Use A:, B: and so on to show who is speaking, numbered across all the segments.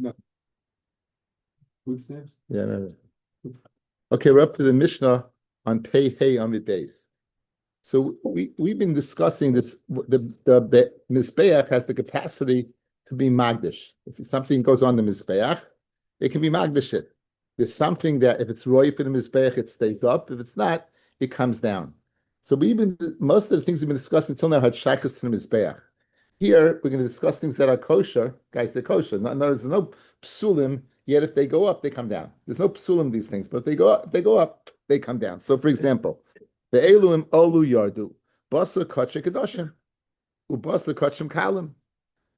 A: No. Food stamps?
B: Yeah, no. Okay, we're up to the Mishnah on Pei Hey Amid Beis. So we've been discussing this. The Mizbeach has the capacity to be magdish. If something goes on the Mizbeach, it can be magdish it. There's something that if it's roy for the Mizbeach, it stays up. If it's not, it comes down. So most of the things we've been discussing until now had shaykhs to the Mizbeach. Here we're going to discuss things that are kosher. Guys, they're kosher. There's no psulim. Yet if they go up, they come down. There's no psulim these things, but if they go up, they come down. So, for example, the eluim olu yardu basa kachim kadashim ubasa kachim kalim.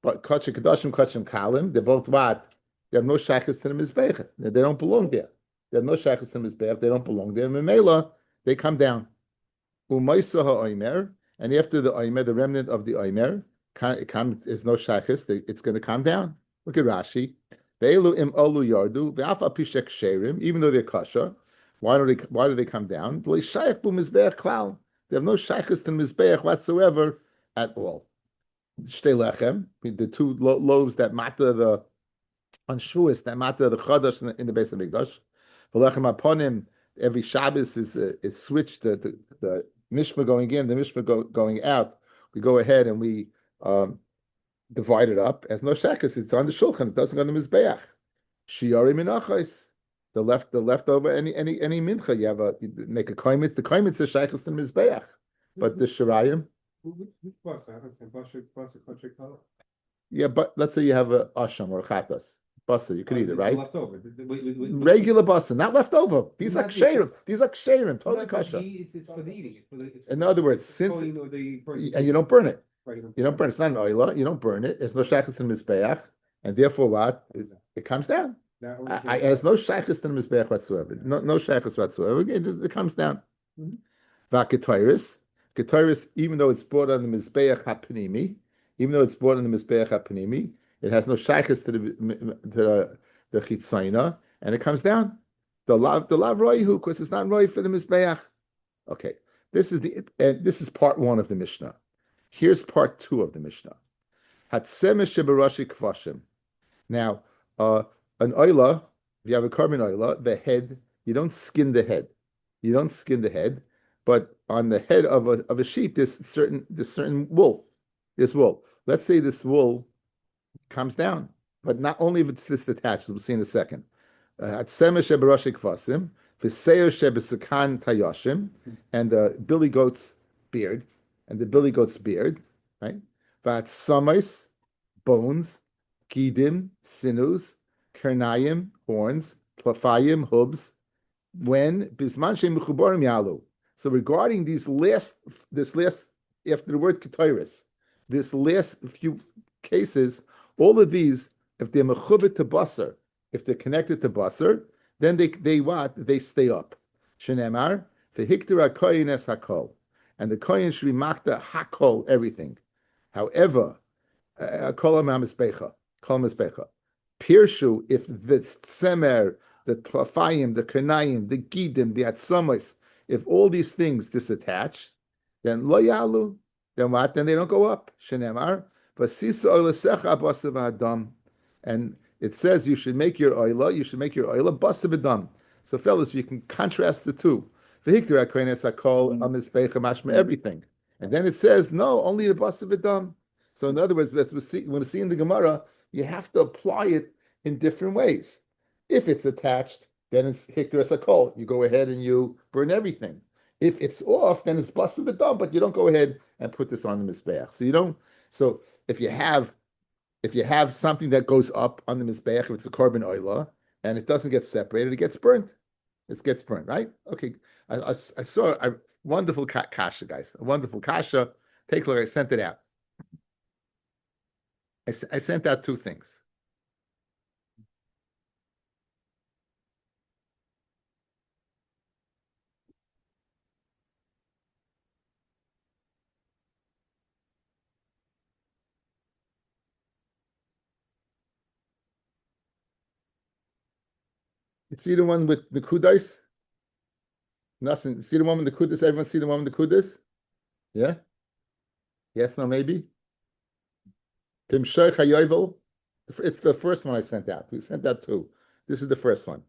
B: But kachim kadashim kachim kalim, they're both what? They have no shaykhs to the mizbeach. They don't belong there. They have no shaykhs to the mizbeach. They don't belong there. Memela, they come down. Umaysa ha'omer, and after the omer, the remnant of the omer, is no shaykhs. It's going to come down. Look at Rashi. Even though they're kosher, why do they come down? They have no shaykhs to mizbeach whatsoever at all. Shtei lechem, the two loaves that matter on Shavuos, that matter the chadash in the base of Mikdash. V'lechem aponim, every Shabbos is switched. The mishmah going in, the mishmah going out. We go ahead and we divide it up as no shaykhs. It's on the shulchan. It doesn't go on the mizbeach. Shiori minachos. The leftover any mincha. You make a koimit. The koimit's a shaykhs to the mizbeach, but the shirayim. Yeah, but let's say you have a asham or a chatas basa. You could eat it, right?
A: Leftover.
B: Regular basa, not leftover. These are ksherim. Totally kosher.
A: It's for the eating.
B: In other words, and you don't burn it. You don't burn it. It's not an oila. You don't burn it. It's no shaykhs in mizbeach, and therefore what? It comes down. There's no shaykhs in mizbeach whatsoever. No shaykhs whatsoever. It comes down. V'aketoiris, even though it's brought on the mizbeach hapnimi, it has no shaykhs to the chitzayna, and it comes down. The lav roihu, because it's not roi for the mizbeach. Okay, this is part one of the Mishnah. Here's part two of the Mishnah. Hatsemesh shebarashi kvashim. Now, an oila, if you have a carbon oila, the head, you don't skin the head. But on the head of a sheep, there's certain wool. There's wool. Let's say this wool comes down, but not only if it's this detached, as we'll see in a second. Hatsemesh shebarashi kvasim, v'seyo shebesakan tayashim, and the billy goat's beard. Right? Vat samais, bones, gidim, sinus, kernayim, horns, tlafayim, hooves. When bisman shem mechubarim yalu. So regarding this last after the word ketoiris, this last few cases, all of these, if they're mechubet to basar, if they're connected to basar, then they stay up. Shenemar v'hikter hakoyin es hakol. And the kohen should be makta hakol, everything. However, kol mizbecha. Pirshu, if the tsemer, the tlafayim, the kernayim, the gidim, the atzamos, if all these things disattach, then lo yalu, then what? Then they don't go up. Shenemar, vasisa oilasecha basav adam, and it says you should make your oila basav adam. So, fellas, you can contrast the two. Everything. And then it says, no, only the bas of Adam. So in other words, when we see in the Gemara, you have to apply it in different ways. If it's attached, then it's hikter es hakol. You go ahead and you burn everything. If it's off, then it's bas of Adam, but you don't go ahead and put this on the mizbeach. So if you have something that goes up on the mizbeach, if it's a carbon oila, and it doesn't get separated, it gets burnt. It gets burnt, right? Okay. I saw a wonderful kasha, guys. A wonderful kasha. Take a look. I sent it out. I sent out two things. You see the one with the kudais? Nothing. See the one with the kudus? Everyone see the one with the kudus? Yeah? Yes, no, maybe? Pimshoy chayovel. It's the first one I sent out. We sent out two. This is the first one.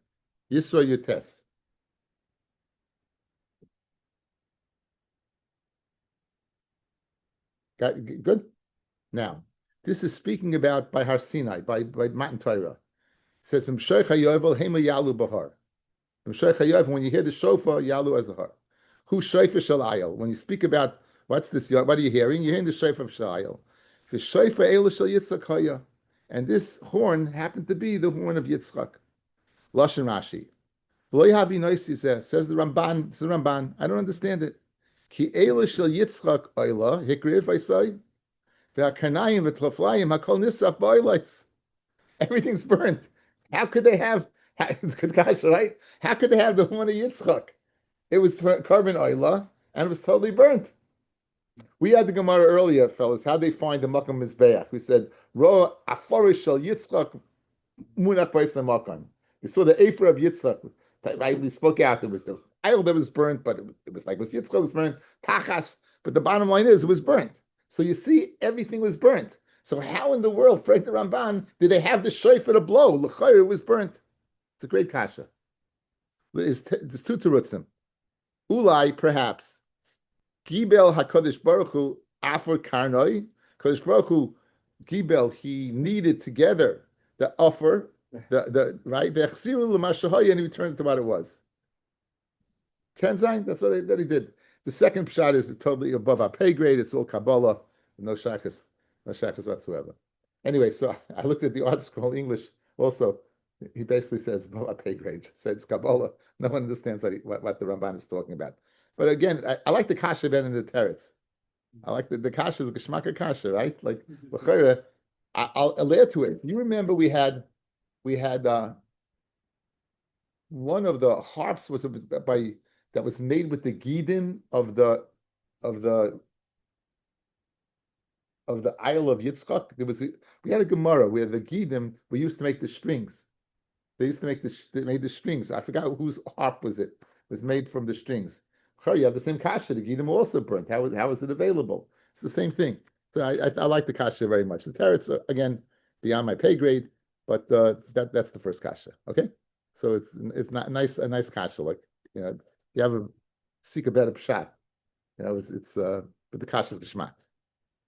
B: Yisro your test. Good? Now, this is speaking about by Har Sinai, by Matan Torah. It says, "V'mshoich hayovel hema yalu bahar." V'mshoich hayovel, when you hear the shofar, yalu as a har. Who shofar shalayel? When you speak about what's this? What are you hearing? You're hearing the shofar of shalayel. V'shofar elu shel Yitzchak haya, and this horn happened to be the horn of Yitzchak. Lashon Rashi. V'lo yavi noisi zeh, says the Ramban. It's the Ramban. I don't understand it. Ki elu shel Yitzchak oila hikriv v'isai. Everything's burnt. How could they have? It's good gosh, right? How could they have the horn of Yitzchak? It was carbon oila and it was totally burnt. We had the Gemara earlier, fellas. How they find the Makam Mizbeach? We said, "Ro afarish shel Yitzchak munach b'is makam." You saw the Ephra of Yitzchak. Right? We spoke out. There was the idol that was burnt, but it was like Yitzchak was burnt. Tachas. But the bottom line is, it was burnt. So you see, everything was burnt. So how in the world, Fred the Ramban, did they have the shofar to blow? L'chayr, it was burnt. It's a great kasha. There's two terutzim. Ulai, perhaps. Gibel HaKadosh Baruch Hu Afor Karnoi. Kadosh Baruch Hu, Gibel, he kneaded together the offer, the right, V'echsiru l'mashahoy, and he returned to what it was. Kenzain, that's what he did. The second pshat is totally above our pay grade. It's all Kabbalah, no shachas whatsoever. Anyway, so I looked at the art scroll English also. He basically says above our pay grade. Said it's Kabbalah. No one understands what the Ramban is talking about. But again, I like the kasha better than the teretz. I like the kasha is a geshmaka kasha, right? Like l'chayra, I'll add to it. You remember we had one of the harps was that was made with the gidim of the Isle of Yitzchak. We had a Gemara where the gidim we used to make the strings. They used to made the strings. I forgot whose harp was it. It was made from the strings. You have the same kasha. The gidim also burnt. How is it available? It's the same thing. So I like the kasha very much. The teretz again beyond my pay grade, but that's the first kasha. Okay, so it's not a nice kasha. Like you have a seek a better pshat. It's but the kasha is geshmak.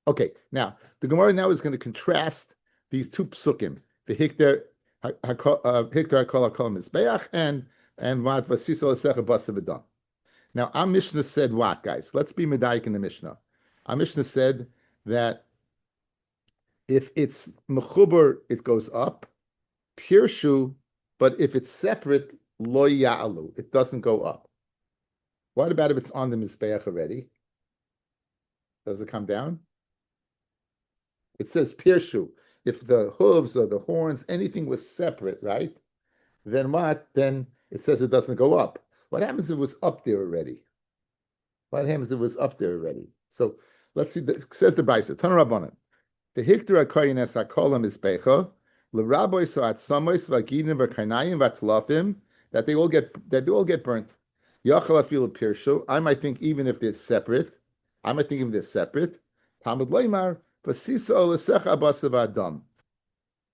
B: Okay, now the Gemara now is going to contrast these two psukim, the hikter hakol mizbeach and vad vasiso l'secha basa v'dam. Now our Mishnah said what, guys? Let's be medayik in the Mishnah. Our Mishnah said that if it's mechuber, it goes up, pirshu, but if it's separate, lo ya'alu, it doesn't go up. What about if it's on the mizbeach already? Does it come down? It says pirshu. If the hooves or the horns, anything was separate, right? Then what? Then it says it doesn't go up. What happens if it was up there already? What happens if it was up there already? So let's see. Says the Brisa, Tana Rabbanan. The hikter akoyin es hakolam mizbecha l'raboy soat samois v'agidim v'karnayim v'tlafim that they all get burnt. Yachal afilu pirshu. I might think even if they're separate. Talmud loymar v'sisa olesecha basav adam.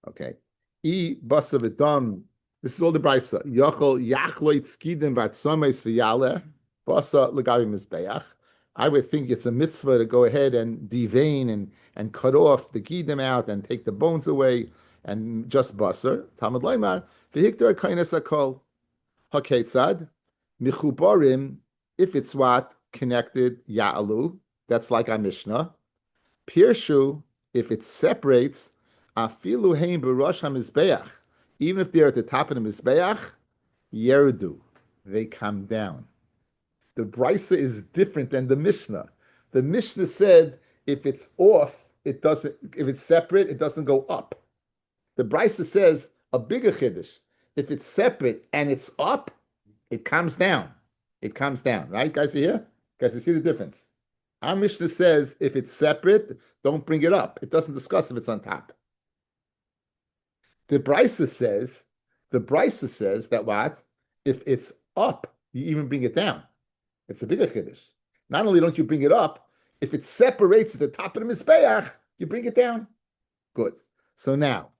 B: Okay. Basav adam. This is all the brisa. Yachol yachloit skidim vatsameis v'yaleh basa legavi mizbeach. I would think it's a mitzvah to go ahead and devein and cut off the gidim out and take the bones away and just basar. Talmud leimar v'hiktar kainas akol haketzad michubarim. If it's what connected ya'alu, that's like our Mishnah. Pirshu, if it separates, afilu hein b'rosh hamizbeach. Even if they're at the top of the mizbeach, yerdu, they come down. The brisa is different than the Mishnah. The Mishnah said if it's off, it doesn't. If it's separate, it doesn't go up. The brisa says a bigger chiddush. If it's separate and it's up, it comes down. It comes down, right, guys? You hear? Guys, you see the difference? Our Mishnah says if it's separate, don't bring it up. It doesn't discuss if it's on top. The brisa says that what? If it's up, you even bring it down. It's a bigger chiddush. Not only don't you bring it up, if it separates at the top of the mizbeach, you bring it down. Good. So now,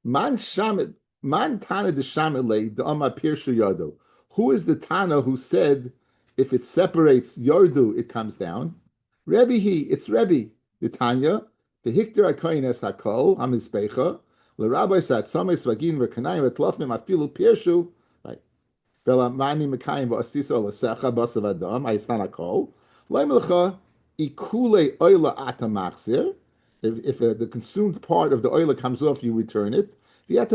B: Man Tana de Shamile the Amma Pirshu Yardu. Who is the Tana who said if it separates Yardu, it comes down? Rebbe it's Rebbe. The Tanya, the Hikter Akain es Hakol, Hamizbecha, the Rabbi said, Sames Vagin Verkanayim Vetlofim Afilu Pirshu, right? Velamani Mekayim Vasiso Lasecha Basav Adam, Aistan Hakol, Leimelcha, Ikule Oila Atamachzir. If the consumed part of the oil comes off, you return it. If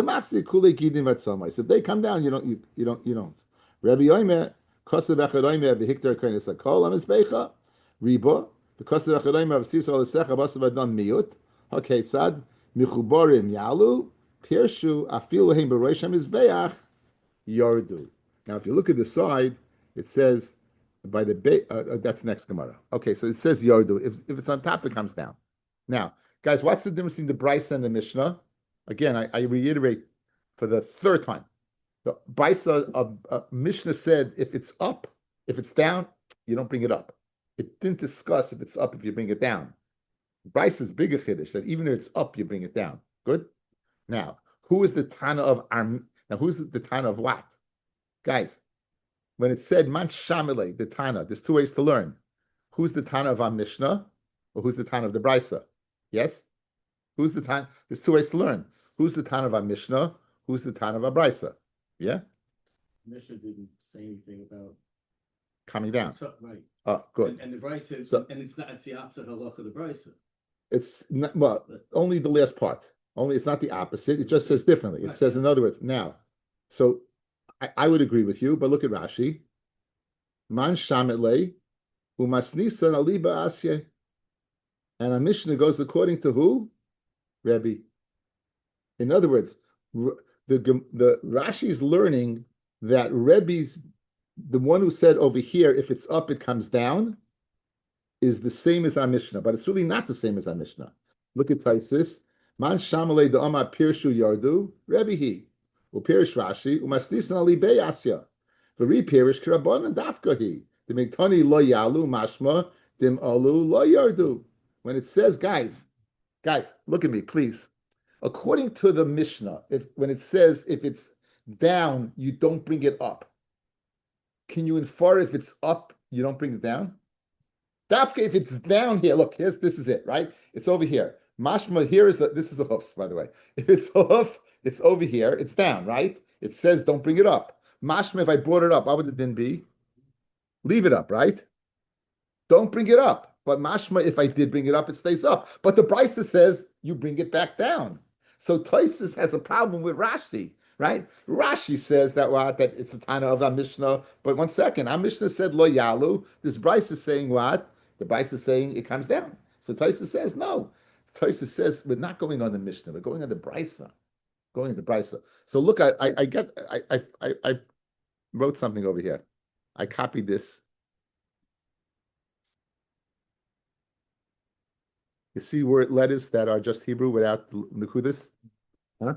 B: they come down, you don't. Rabbi Yomer, Kosev Echad Omer, V'Hiktar Koines Hakol, Amizbecha, Riba, the Kosev Echad Omer, V'Sisol Lesecha, Basav Adam Miut, HaKetzad, Michuborim Yalu, Pirshu, Afil Lehem B'Rosh HaMizbeach, Yardu. Now, if you look at the side, it says, by the that's next Gemara. Okay, so it says Yardu. If it's on top, it comes down. Now, guys, what's the difference between the Brisa and the Mishnah? Again, I reiterate for the third time. The Brisa of Mishnah said if it's up, if it's down, you don't bring it up. It didn't discuss if it's up, if you bring it down. Brisa's bigger chiddush that even if it's up, you bring it down. Good? Now, who is the Tana of now who's the Tana of what? Guys, when it said Man Shamile, the Tana, there's two ways to learn. Who's the Tana of our Mishnah or who's the Tana of the Brisa? Yes? Who's the Tana? There's two ways to learn. Who's the Tana of our Mishnah? Who's the Tana of our Brisa? Yeah?
C: Mishnah didn't say anything about
B: coming down.
C: So, right.
B: Oh, good.
C: And the Brisa,
B: So-
C: and it's the opposite halacha of the Brisa.
B: It's not, well, only the last part. Only it's not the opposite. It just says differently. It
C: Right.
B: says, in other words, now. So I would agree with you, but look at Rashi. Man shametle umasnisan aliba asye. And our Mishnah goes according to who? Rabbi. In other words, the Rashi is learning that Rebbe's, the one who said over here, if it's up, it comes down, is the same as our Mishnah, but it's really not the same as our Mishnah. Look at Taisus. Man shamalei da amar pirshu yardu, Rebbe he. Upirish Rashi, umasnisan ali beyasya. V'ri pirish k'rabbanan dafka he. The mektani lo yalu mashma, dim alu lo yardu. When it says, guys, look at me, please. According to the Mishnah, when it says if it's down, you don't bring it up. Can you infer if it's up, you don't bring it down? Dafka, if it's down here, look, this is it, right? It's over here. Mashma, this is a hoof, by the way. If it's a hoof, it's over here, it's down, right? It says don't bring it up. Mashma, if I brought it up, what would it then be? Leave it up, right? Don't bring it up. But mashma, if I did bring it up, it stays up. But the Brisa says you bring it back down. So Toisus has a problem with Rashi, right? Rashi says that that it's the Tana of our Mishnah. But one second, our Mishnah said lo yalu. This Brisa is saying what? The Brisa is saying it comes down. So Toisus says no. Toisus says we're not going on the Mishnah. We're going on the Brisa. Going on the Brisa. So look, I wrote something over here. I copied this. You see word letters that are just Hebrew without the nekudas? Huh?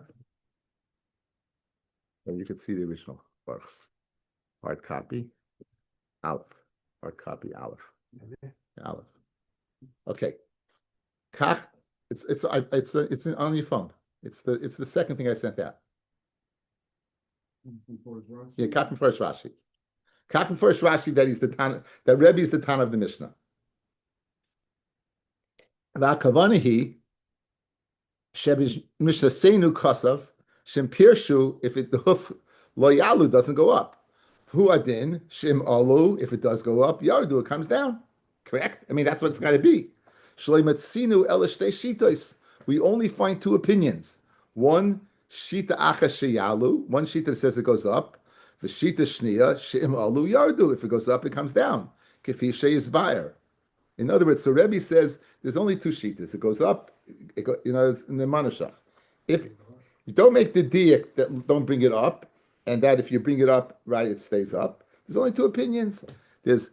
B: And you can see the original. Hard copy. Aleph. Hard copy. Aleph. Aleph. Okay. Kach. It's on your phone. It's the second thing I sent out. Yeah, Kach and first Rashi. Kach and first Rashi that he's the Tana, that Rebbe is the Tana of the Mishnah. V'akavanahi shebish Mishnah seinu kosav shem pirshu if the hoof lo yalu doesn't go up. Hu adin shem alu if it does go up yardu it comes down. Correct? I mean that's what it's got to be. Shleimatzinu elishtei shitos. We only find two opinions. One shita acha sheyalu. One shita that says it goes up. V'shita shniya shem alu yardu. If it goes up, it comes down. Kefi sheyizbayer. In other words, so Rebbe says there's only two shitas. It goes up, it's in the Manashach. If you don't make the diak that don't bring it up, and that if you bring it up, right, it stays up. There's only two opinions. It's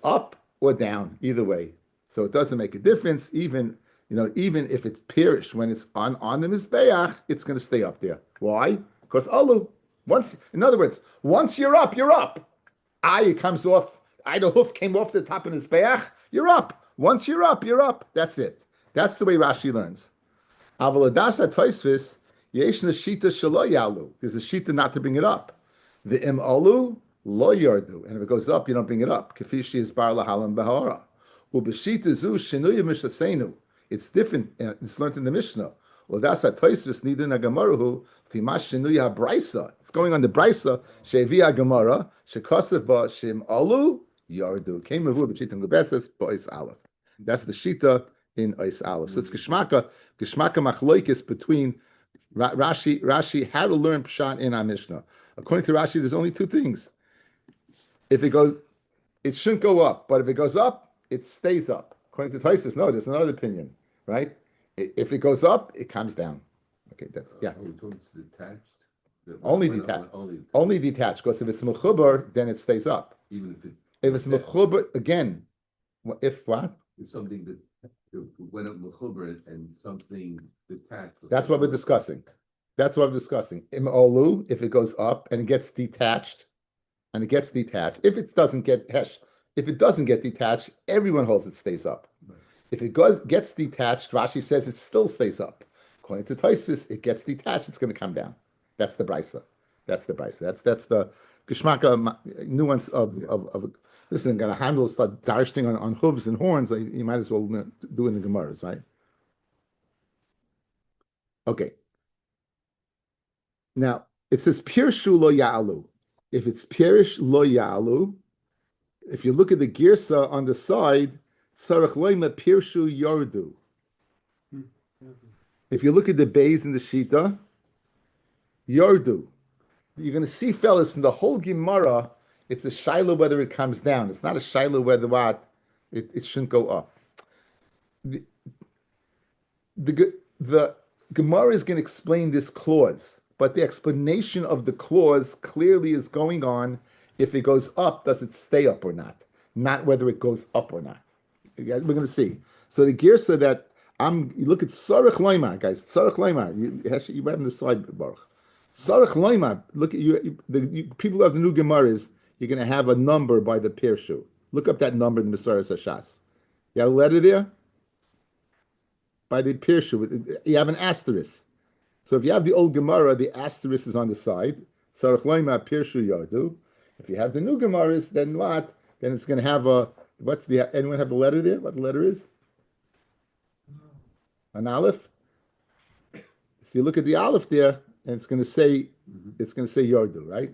B: up or down, either way. So it doesn't make a difference. Even if it's perished when it's on the Mizbeach, it's going to stay up there. Why? Because alu. In other words, once you're up, you're up. It comes off. The hoof came off the top of his beach, you're up. Once you're up, you're up. That's it. That's the way Rashi learns. Avaladasa Toisvis, Yesh shita shelo yalu. There's a shita not to bring it up. The im alu lo yardu. And if it goes up, you don't bring it up. Kafishi is bar lahalam bahara. Ubeshita zu shinuya mishasenu. It's different. It's learned in the Mishnah. Well, that's a toisvis nidun agamaruhu fimash shinuya brisa. It's going on the brisa shevi agamara shekasev ba shim alu yardu. Came avu b'shitam gebeses ba'is aleph. That's the shita in Ois Aleph. So it's Geshmaka Machloikis between Rashi how to learn Pshat in our Mishnah. According to Rashi, there's only two things. If it goes, it shouldn't go up, but if it goes up, it stays up. According to Taisus, no, there's another opinion, right? If it goes up, it comes down. Okay, that's yeah.
A: It's detached.
B: Only detached. Only detached, because if it's mechubar, then it stays up.
A: Even
B: if it's mechubar, again, if what?
A: If something that went up mechubar and something detached.
B: That's what we're discussing. That's what I'm discussing. Im olu, if it goes up and it gets detached, if it doesn't get detached, everyone holds it stays up. Right. If it gets detached, Rashi says it still stays up. According to Tosfos, it gets detached, it's going to come down. That's the brisa. That's the geschmacka nuance of listen. Got a handle start darshting on hooves and horns. You might as well do it in the Gemaras, right? Okay. Now it says pirshu lo ya'alu. If it's pirish lo ya'alu, if you look at the girsa on the side, tzarech loima pirshu yardu. If you look at the bays in the shita, yardu. You're going to see, fellas, in the whole Gemara, it's a shiloh whether it comes down. It's not a shiloh whether what it shouldn't go up. The Gemara is going to explain this clause, but the explanation of the clause clearly is going on. If it goes up, does it stay up or not whether it goes up or not. We're going to see. So the girsa that you look at Sarach Loimar, guys. Sarach Loimar. You have on the side, Baruch. Sarach Loimar. Look at people who have the new Gemaras. You're going to have a number by the Pirshu. Look up that number in the Masaras Hashas. You have a letter there? By the Pirshu. You have an asterisk. So if you have the old Gemara, the asterisk is on the side. Sarach Loimar Pirshu Yardu. If you have the new Gemaras, then what? Then it's going to have anyone have the letter there? What the letter is? An aleph. So you look at the aleph there, and it's going to say Yardu, right?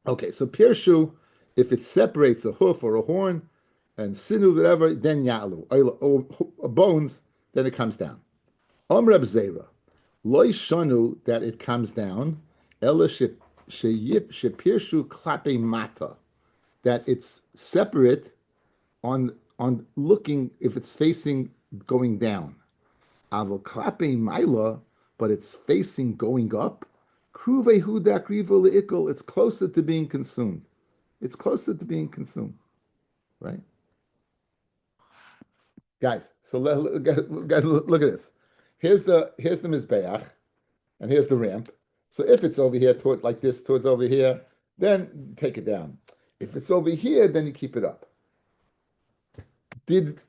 B: Okay, so Pirshu, if it separates a hoof or a horn, and sinu, whatever, then Yalu, or bones, then it comes down. Reb Zera, loy shanu, that it comes down, ela shepirshu klape mata, that it's separate on looking if it's facing going down. Avo klape maila, but it's facing going up. It's closer to being consumed. It's closer to being consumed, right? Guys, so look at this. Here's the mizbeach, and here's the ramp. So if it's over here towards over here, then take it down. If it's over here, then you keep it up. Did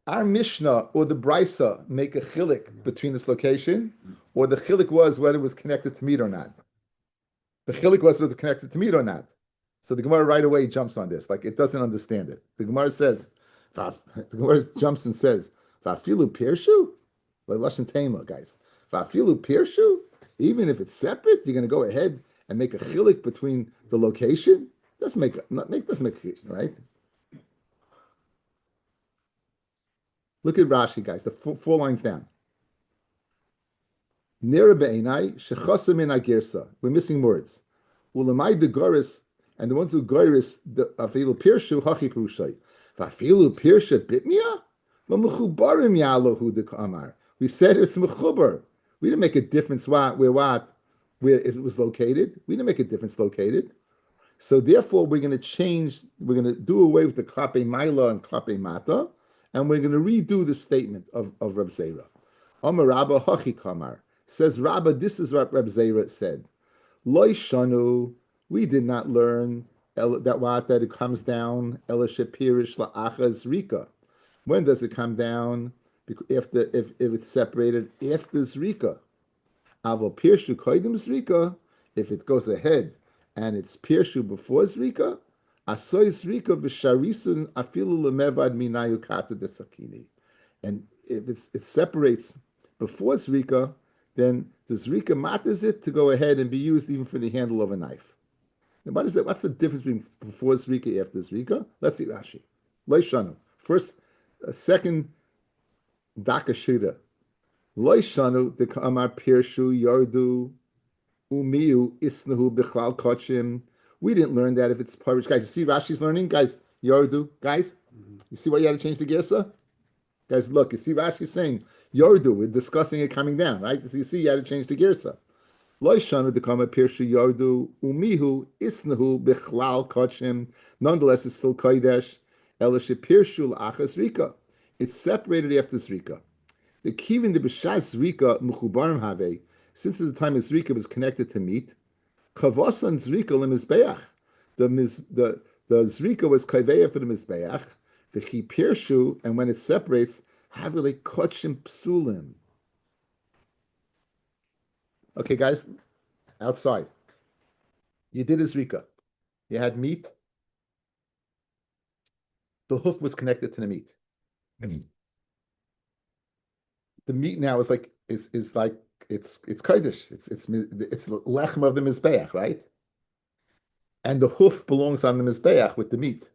B: our Mishnah or the Brisa make a chilik between this location, or the chilik was whether it was connected to meat or not? The chilik was whether it was connected to meat or not. So the Gemara right away jumps on this, like it doesn't understand it. The Gemara says, the Gemara jumps and says, "Vafilu pirshu." By Lashon Tema, guys. Vafilu pirshu. Even if it's separate, you're going to go ahead and make a chilik between the location. Doesn't make right. Look at Rashi, guys. The four lines down. Nera be'enai shechasim in agirsa. We're missing words. Ulamai de goris, and the ones who goris the afilu pirshu hachi prushai. Vafilu pirsha bitmia v'mechubarim yalahu de kamar. We said it's mechubar. We didn't make a difference where it was located. We didn't make a difference located. So therefore, we're going to change. We're going to do away with the klape maila and klape mata, and we're going to redo the statement of Reb Zera. Amar Rabba hachi kamar. Says Rabba, this is what Reb Zera said. Loi shanu, we did not learn that it comes down. Ela shepirish la'achaz rika. When does it come down? If it's separated after Zrika. Avo pirshu koidim zrika, if it goes ahead and it's pirshu before zrika, asoy zrika v'sharisun afilu lemevad minayu kata desakini. And if it separates before zrika, then the zrika matters it to go ahead and be used even for the handle of a knife. And what is that? What's the difference between before zrika after zrika? Let's see Rashi. Loishanu. First, second dakashira. Loishanu the kamar pirshu yardu umiu isnahu bichlal kochim. We didn't learn that if it's parish. Guys, you see Rashi's learning? Guys, yardu. Guys, you see why you had to change the gersa? Guys, look, you see Rashi saying yardu. We're discussing it coming down, right? So you see, you had to change the gersa. Loishanu dekama pirshu yardu umihu isnahu bichlal kochim. Nonetheless, it's still kodesh. Elishe pirshu la'achas rika. It's separated after zrika. The kivin the b'shas zrika muchubarim have. Since the time of zrika was connected to meat, kavasan zrika lemizbeach. The zrika was kaiveya for the mizbeach. The chi pirshu, and when it separates, have like kochim psulim. Okay, guys, outside. You did a zrika. You had meat. The hoof was connected to the meat. The meat now is like it's kodesh. It's lechem of the mizbeach, right? And the hoof belongs on the mizbeach with the meat.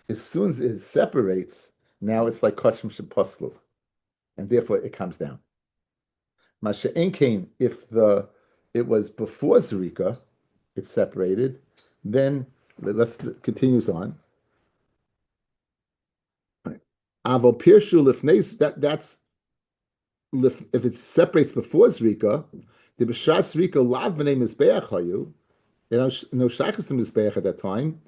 B: As soon as it separates, now it's like kochim shepaslu, and therefore it comes down. Masha came if it was before zrika, it separated. Then let's continues on. Avo pirshu lifnei, that's if it separates before zrika, the b'shas zrika lav b'nei mizbeach hayu, no shaychus to mizbeach at that time.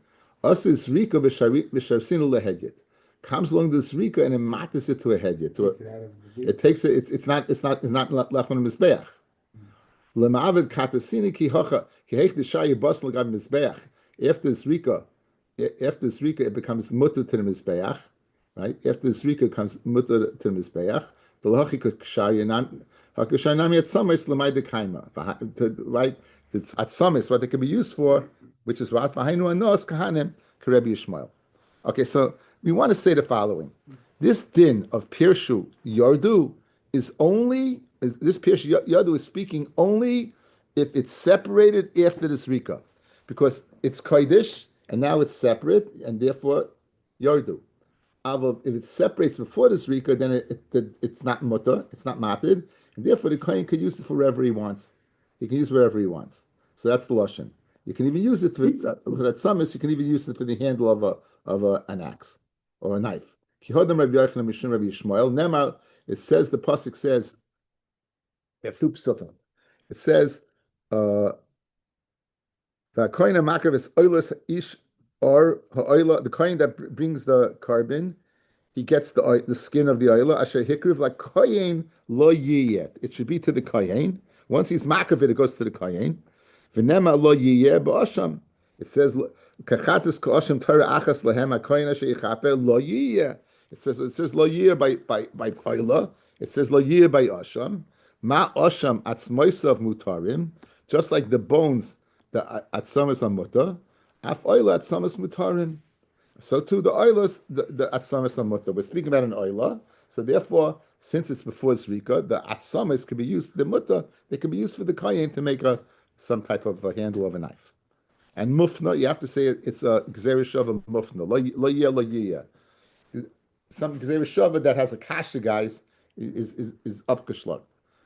B: Us is zrika v'sharsinu lehedyet. Comes along the zrika and it matters it to a hedyet. It takes it. It's not left on the mizbeach. Lema'avid katasini ki hocha ki heich d'shayu bas l'gav mizbeach. After zrika, it becomes mutter to the mizbeach. Right? After the zrika comes mutter to the mizbeach. Right? It's atzamis, what they can be used for, which is what v'hainu anos kahanim karebi Yishmael. Okay, so we want to say the following: this din of pirshu yardu is only this pirshu yardu is speaking only if it's separated after the zrika, because it's kodesh and now it's separate, and therefore yardu. If it separates before the zrika, then it's not mutter, it's not matid, and therefore the kohen could use it for wherever he wants. He can use wherever he wants. So that's the lashon. You can even use it for that summers. You can even use it for the handle of an axe or a knife. Nemar, it says the pasuk says, it says, the kohen that brings the carbon, he gets the skin of the oila. Asher hikriv like kohen lo yiyet. It should be to the kohen. Once he's makriv it goes to the kohen. V'nema lo yiyeh b'osham. It says kachatis k'osham Torah achas lehem hakohen asher yichaper lo yiyeh. It says lo yiyeh by oila. It says lo yiyeh by osham. Ma osham atzmoisav mutarim. Just like the bones, the atzamas are mutar. Af oila atzamas mutarim. So too the oilas, the atzamas are mutar. We're speaking about an oila. So therefore, since it's before zrika, the atzamas can be used. The mutar, they can be used for the kohen to make some type of a handle of a knife. And mufna, you have to say it's a gzera shava mufna. Lo yiyah. Some gzera shava that has a kasha, guys, is upkashlag.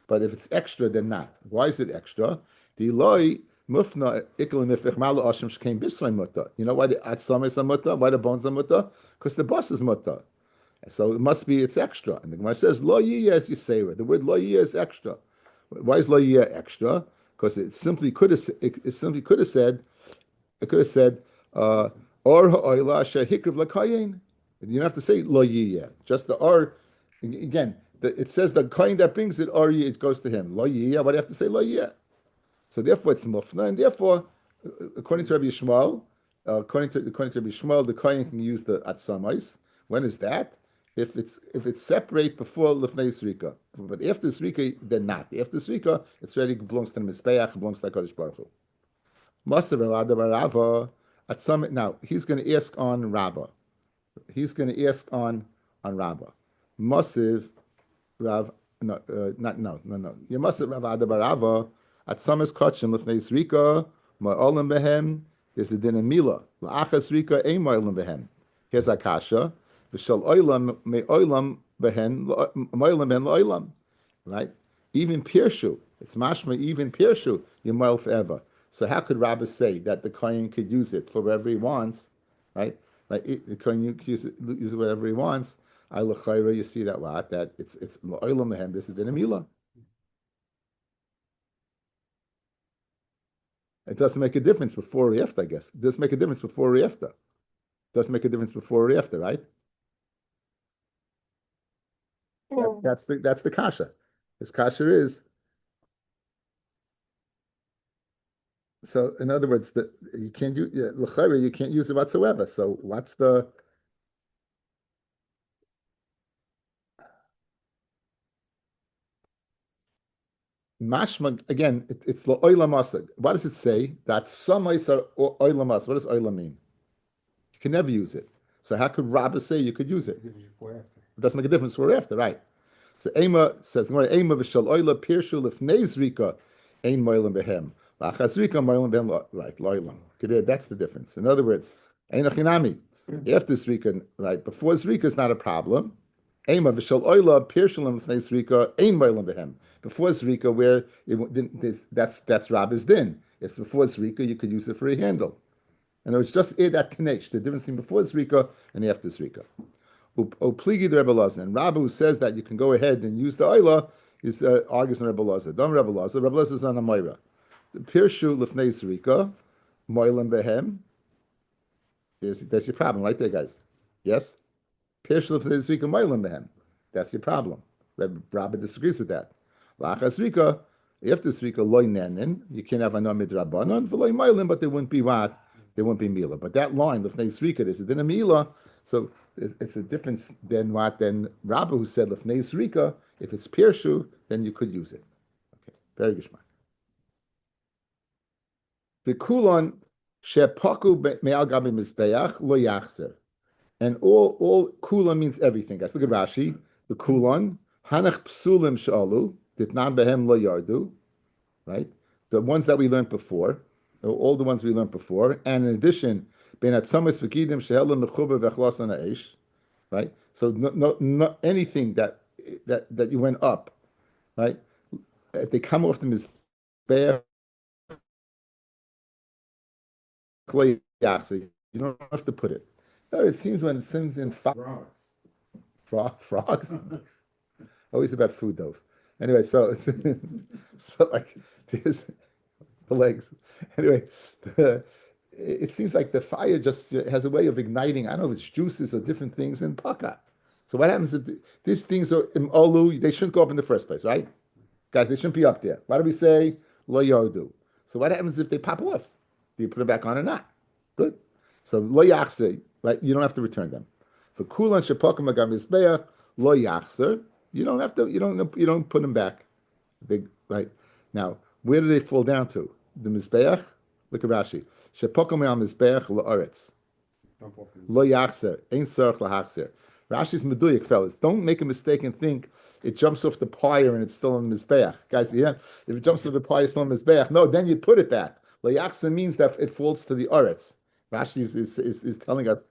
B: But if it's extra, then not. Why is it extra? The loy mufna ikalim if echmala ashim shkein bisrei muta. You know why the atzamis are muta? Why the bones are muta? Because the bus is muta. So it must be it's extra. And the Gemara says lo yiyah as you say it. The word lo yiyah is extra. Why is lo yiyah extra? Because it simply could have said or ha'oila asher hikriv lakayin. You don't have to say lo yiyah. Just the or again. It says the kohen that brings it or it goes to him. Lo yiyah. Why do you have to say lo yiyah? So therefore it's mufna, and therefore, according to Rabbi Yishmael, the kohen can use the atzamais. When is that? if it's separate before lefnei zrika, but after zrika, then not. After zrika, it's already belongs to the mizbeach, belongs to the Kodesh Baruch Hu. Maser Rava Rava at some now he's going to ask on Rabba. He's going to ask on Rabba. Masiv Rav no no. You must have Rav Adabarava at Summers Kachim lefnei zrika ma'olam behem. There's a din of mila la'achas zrika ein ma'olam behem. Here's Akasha. V'shal oilam me'olam behen ma'olam ben la'olam. Right? Even Pirshu. It's mashma even Pirshu. You mile forever. So how could Rabbi say that the kohen could use it for whatever he wants? Right? Like the kohen can use it whatever he wants. You see that what? That it's la'olam behem. This is din of mila. It doesn't make a difference before or after, I guess. It doesn't make a difference before or after. Doesn't make a difference before or after, right? That's the kasha. This kasha is so. In other words, you can't use you can't use it whatsoever. So what's the mashma again? It's the oilam asag. What does it say? That some are oilam asag. What does oilam mean? You can never use it. So how could Rabbi say you could use it? It doesn't make a difference before or after, right? So Ema says, Ema v'shal oila pirshu lefnei zrika ein moilim behem. La'achas zrika moilim behem, right, loilam. That's the difference. In other words, ein achinami. After zrika, right, before zrika is not a problem. Ema v'shal oila pirshu lefnei zrika ein moilim behem. Before zrika, where that's Rabbi's din. If it's before zrika, you could use it for a handle. And it was just that connection, the difference between before zrika and after zrika. Pligi the Rebbe Lazar, and Rabbi who says that you can go ahead and use the oila is argues on Rebbe Lazar. Dam Rebbe Lazar. Rebbe Lazar is on a moira. The pirshu lefnei zrika, moilim behem. That's your problem, right there, guys. Yes, pirshu lefnei zrika, moilim behem. That's your problem. Rabbi disagrees with that. La'achas zrika, after zrika loy nenin, you can't have a namid rabbanon v'loy moilim, but there wouldn't be what? There wouldn't be mila. But that line lefnei zrika, this is din a mila. So it's a difference than Rabbi who said lefnei zrika. If it's pirshu, then you could use it. Okay, very gishmak. V'kulon shepaku me'al gabi mizbeach lo yachzer, and all kula means everything. Guys, look at Rashi. The kulon hanach psulim shalu ditnan behem lo yardu, right? The ones that we learned before, all the ones we learned before, and in addition. Right? So no anything that you went up, right? If they come off the mizbeach, you don't have to put it. No, it seems when it sings in frogs. Always about food, though. Anyway, so like there's the legs. Anyway. It seems like the fire just has a way of igniting. I don't know if it's juices or different things in paka. So what happens if these things are im olu? They shouldn't go up in the first place, right? Guys, they shouldn't be up there. Why do we say lo yardu? So what happens if they pop off? Do you put it back on or not? Good. So lo yachzer, right? You don't have to return them. For kulan shepakim agam mizbeach lo yachzer, you don't have to. You don't put them back. Right now, where do they fall down to? The mizbeach. Look at Rashi. Shepokom al mizbeach la'aretz. Lo yachzer. Ein tzarich lahachzer. Rashi's meduyik, fellas. Don't make a mistake and think it jumps off the pyre and it's still on the mizbeach. Guys, yeah? If it jumps off the pyre, it's still on the mizbeach. No, then you put it back. Lo yachzer means that it falls to the aretz. Rashi is telling us,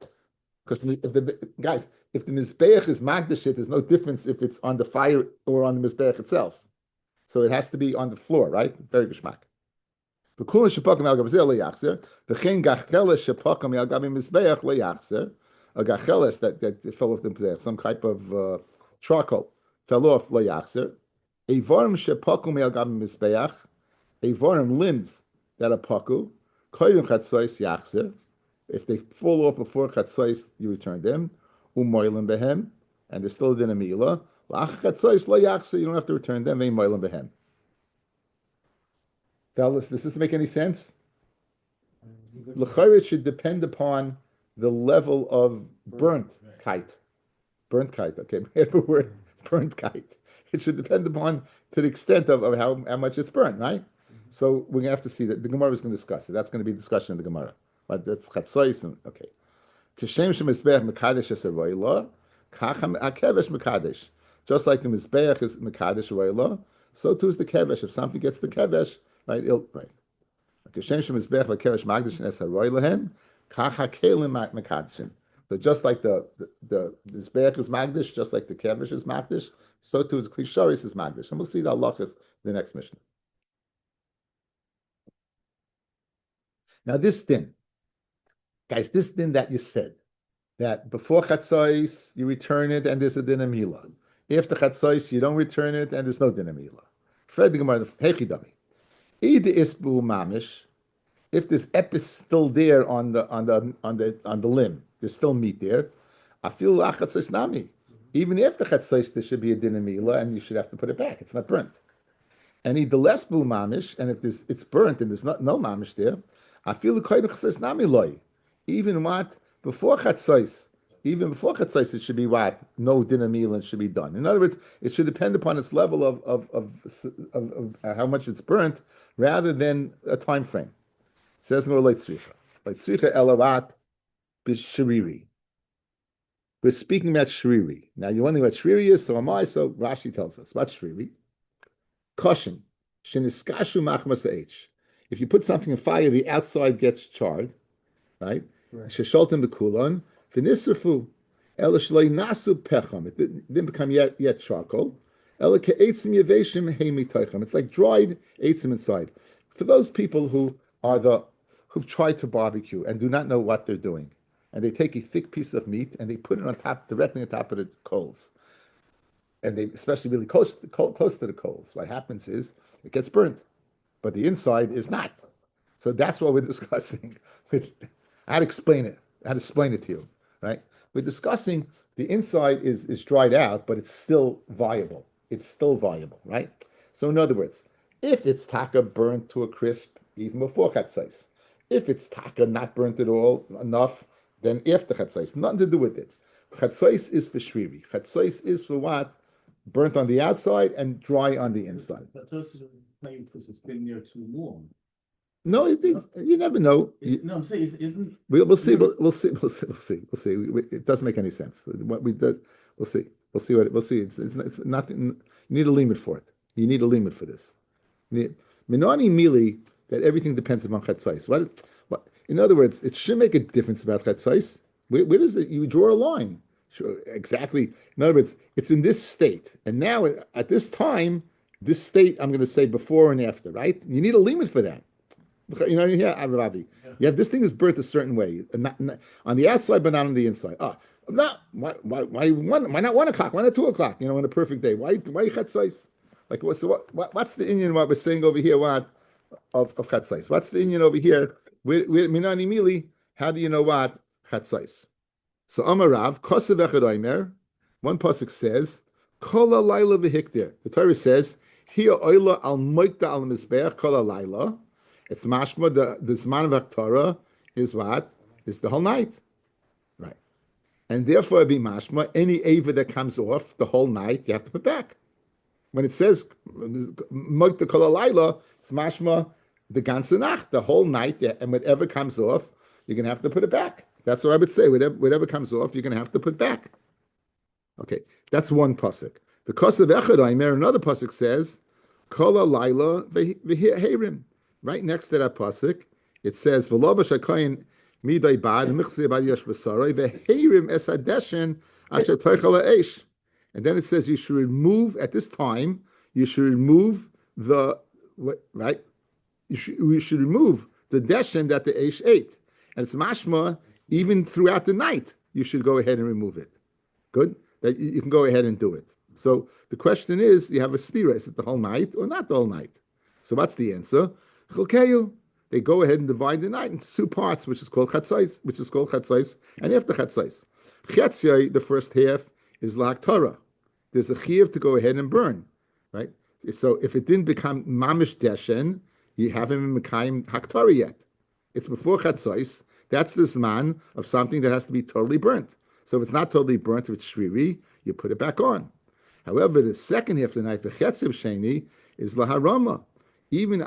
B: because if the mizbeach is magdashit, there's no difference if it's on the fire or on the mizbeach itself. So it has to be on the floor, right? Very geshmak. The kula shepakim al gabi lo yachzer. The chen gacheles shepakim al gabi mizbeach lo yachzer. A gacheles that fell off the mizbeach, some type of charcoal fell off lo yachzer. A varm shepakim al gabi mizbeach. A varm limbs that are paku. Koyim chatzos yachzer. If they fall off before chatzos, you return them. Umoilim behem, and they're still din a milah. Lach chatzos lo yachzer. You don't have to return them. Ein moilim behem. Fellas, does this make any sense? L'chayr should depend upon the level of burnt kite. Burnt kite. Okay, every word burnt kite. It should depend upon to the extent of how much it's burnt, right? So we're gonna have to see that the Gemara is going to discuss it. That's going to be discussion in the Gemara. But that's chatzos and okay. Kishem shemizbeach mekadesh esaroila, kacham akevesh mekadesh. Just like the mizbeach is mekadesh roila, so too is the kevesh. If something gets the kevesh, right? Right. Kishem shemizbeach akevesh magdish esaroila hen, kach hakelim mekadeshin. So just like the mizbeach is magdish, just like the kevesh is magdish, so too is klisharis is magdish. And we'll see the halachas in the next mission. Now this din, guys, this din that you said, that before chatzos you return it and there's a din amila. After chatzos you don't return it and there's no din amila. Fred the Gemara, hechidami. Either isbu mamish, if this ep is still there on the limb, there's still meat there. I feel chatzos nami. Even after chatzos there should be a din amila and you should have to put it back. It's not burnt. And either less bu mamish, and if it's burnt and there's no mamish there. I feel the kohen chatzos nami loy. Even what before chatzos, it should be what no dinner meal and should be done. In other words, it should depend upon its level of how much it's burnt, rather than a time frame. It says no leitzricha elavat b'shiriri. We're speaking about shriri. Now you're wondering what shriri is. So am I. So Rashi tells us what shriri. Caution: sheniskashu machmas h. If you put something in fire, the outside gets charred, right? Shesholtem bekulon, finisrafu, ela shloi nasu pecham. It didn't become yet charcoal. Ela ke'etzim yeveshim heimi toichem. It's like dried eitzim inside. For those people who've tried to barbecue and do not know what they're doing, and they take a thick piece of meat and they put it directly on top of the coals, and they especially really close to the coals. What happens is it gets burnt, but the inside is not. So that's what we're discussing. How to explain it to you, right? We're discussing the inside is dried out, but it's still viable. Right? So in other words, if it's taka burnt to a crisp, even before chatzos, if it's taka not burnt at all enough, then after chatzos, nothing to do with it. Chatzos is for shriri. Chatzos is for what? Burnt on the outside and dry on the inside.
C: Chatzos is maybe because it's been there too long.
B: No, you never know.
C: No, I'm saying isn't.
B: We'll see. We'll see. It doesn't make any sense. What we did, we'll see. We'll see. It's nothing. You need a limit for it. You need a limit for this. Minani mili that everything depends upon chatzos. What? In other words, it should make a difference about chatzos. Where does it? You draw a line. Sure, exactly. In other words, it's in this state, and now at this time, this state I'm going to say before and after. Right? You need a limit for that. You know, Rabbi. You have this thing is burnt a certain way, not on the outside, but not on the inside. Why not 1 o'clock? Why not 2 o'clock? You know, on a perfect day. Why chatzos? Like, what's the Indian? What we're saying over here? What of chatzos? What's the Indian over here? With minani mili? How do you know what chatzos? So Amar Rav Kosev Echad Omer. One pasuk says Kol Laila v'Hikter. The Torah says Hiya Oila al Moikta al Mizbeach Kol Laila. It's mashma, the Zman of Torah is what? Is the whole night. Right. And therefore, be mashma, any ava that comes off the whole night, you have to put back. When it says, Mogta Kol Laila, it's mashma, the ganze Nacht, the whole night, yeah, and whatever comes off, you're going to have to put it back. That's what I would say. Whatever comes off, you're going to have to put back. Okay, that's one pasuk. Because of Echad Omer, another pasuk says, Kol Laila v'Herim. Right next to that pasuk, it says, "V'lo b'shakayin midai bad michzei bad yesh v'saray v'heirim es hadeshen asher toichal ha'esh." And then it says you should remove at this time. You should remove the right. You should remove the deshen that the eish ate, and it's mashma even throughout the night. You should go ahead and remove it. Good, that you can go ahead and do it. So the question is, you have a stira: is it the whole night or not the whole night? So what's the answer? They go ahead and divide the night into 2 parts, which is called chatzos, and after chatzos. Chatzai, the first half, is lahak Torah. There's a chiyuv to go ahead and burn, right? So if it didn't become mamish deshen, you haven't been mekayim hak Torah yet. It's before chatzos. That's the zman of something that has to be totally burnt. So if it's not totally burnt, if it's shriri, you put it back on. However, the second half of the night, the chetziv sheni, is laharama. Even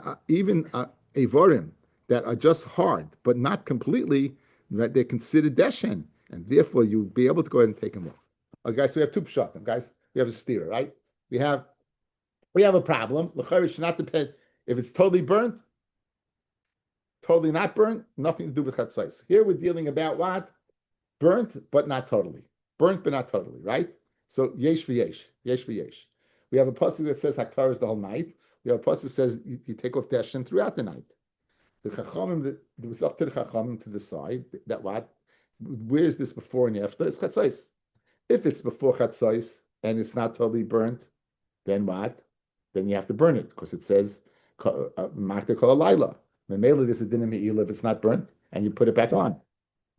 B: avorim that are just hard, but not completely, right, they're considered deshen, and therefore you'll be able to go ahead and take them off. Okay, guys, so we have two pshatim, guys. We have a steer, right? We have a problem. L'chayr should not depend if it's totally burnt, totally not burnt, nothing to do with chatzais. Here we're dealing about what? Burnt, but not totally. Burnt, but not totally, right? So yesh v'yesh, yesh v'yesh. We have a pasuk that says haktar is the whole night. We have a pasuk that says you take off deshen throughout the night. The chachamim, it was up to the chachamim to decide that what? Where is this before and after? It's chatzais. If it's before chatzais and it's not totally burnt, then what? Then you have to burn it because it says makter kol alayla. Memela there's a din me'ila if it's not burnt and you put it back on.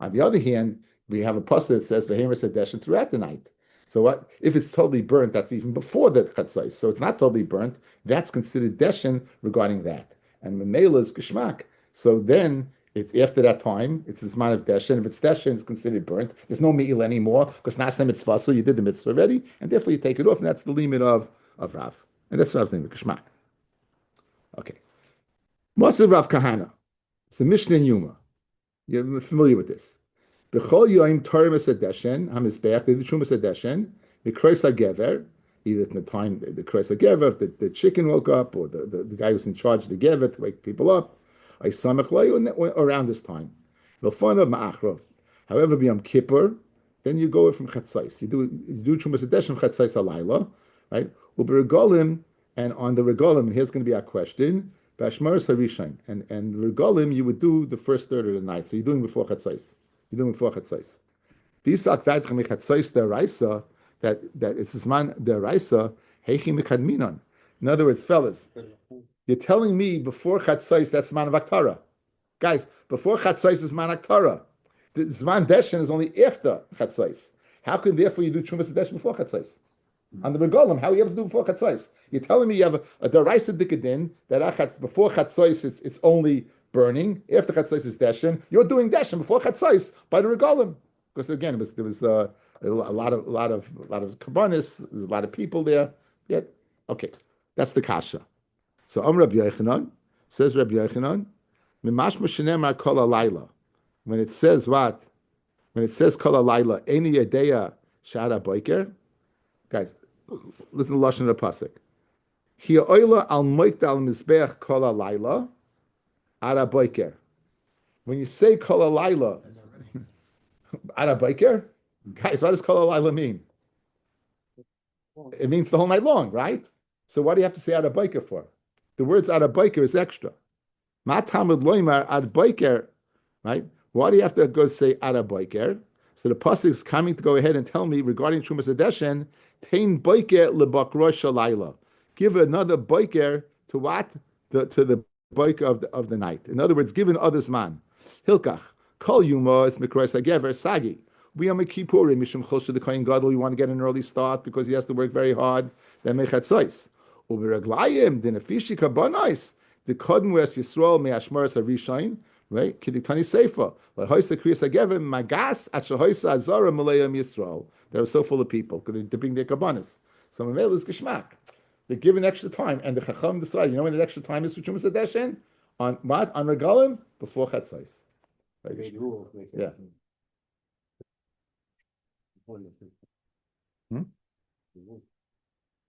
B: On the other hand, we have a pasuk that says v'hemer sedeshen throughout the night. So what if it's totally burnt? That's even before the chatzais. So it's not totally burnt. That's considered deshen regarding that. And memela is geshmak. So then it's after that time. It's this amount of deshen. If it's deshen, it's considered burnt. There's no me'il anymore because nasem mitzvah. So you did the mitzvah already, and therefore you take it off, and that's the limit of Rav. And that's Rav's name, geshmak. Okay. Masav Rav Kahana. It's a Mishnah in Yuma. You're familiar with this. B'chol yoyim Torah Mesedeshen Hamizbeach. They did Shuma Sedeshen. The Kreis HaGever. Either in the time the Kreis HaGever, the chicken woke up, or the guy who's in charge of the Gever to wake people up. I samech around this time. L'fanav Ma'achrov. However, b'Yom Kippur, then you go from Chatzais. You do Shuma Sedeshen Chatzais Alayla, right? U'Beregolim, and on the Regolim, here's going to be our question. Bashmar Sarishain, and Regolim, you would do the first third of the night. So you're doing before Chatzais. You're doing before Chatzais. Bisak Vadchem Chatzais Deraisa, that it's this man Deraisa Heichi Mikadminon. In other words, fellas, you're telling me before Chatzais that's man of Aktara. Guys, before Chatzais is man Aktara. The Zman Deshen is only after Chatzais. How can therefore you do Chumas Deshen before Chatzais? On the Regolim, how are you able to do before Chatzais? You're telling me you have a Deraisa Dikadin that before Chatzais it's only burning. After Chatzais is Deshen. You're doing Deshen before Chatzais by the Regolim. Because again, there was a lot of Kabbanis, there's a lot of people there. Yet, okay, that's the Kasha. So Rabbi Yochanan says Rabbi Yochanan, Mimash Mashenemar Kol Alayla. When it says what? When it says Kol Alayla, Eni Yadeya Shara Boiker. Guys, listen to the lashon of the pasuk. Hi oila al moikta al mizbeach kol alayla ara boiker. When you say kol alayla, ara boiker, guys, what does kol alayla mean? It means the whole night long, right? So what do you have to say ara boiker for? The words ara boiker is extra. Ma tamud loymar ad boiker, right? Why do you have to go say ara boiker? So the pasuk is coming to go ahead and tell me regarding Trumas Hadeshen, Tein boiker lebakrosh shalayla. Give another boiker to what? To the boiker of the night. In other words, give an others man. Hilkach kol yuma is mikrois hagever sagi. We are Kippurim mishum chol the kohen gadol. We want to get an early start because he has to work very hard. Then mechatzois uberaglayim dinafishi kabonais the kodem wes Yisrael me'ashmaras harishain. Right? Kidiktani Seifa. Lahoisa Kriyas Agevim Magas at Shahoisa Azara Malayam Yisrael. They're so full of people because they bring their kabbanis. So Mamel is Geshmak. They give an extra time, and the Chacham decide. You know when the extra time is for Chumas Hadeshen? On what? On Regalim before Chatzais. Yeah.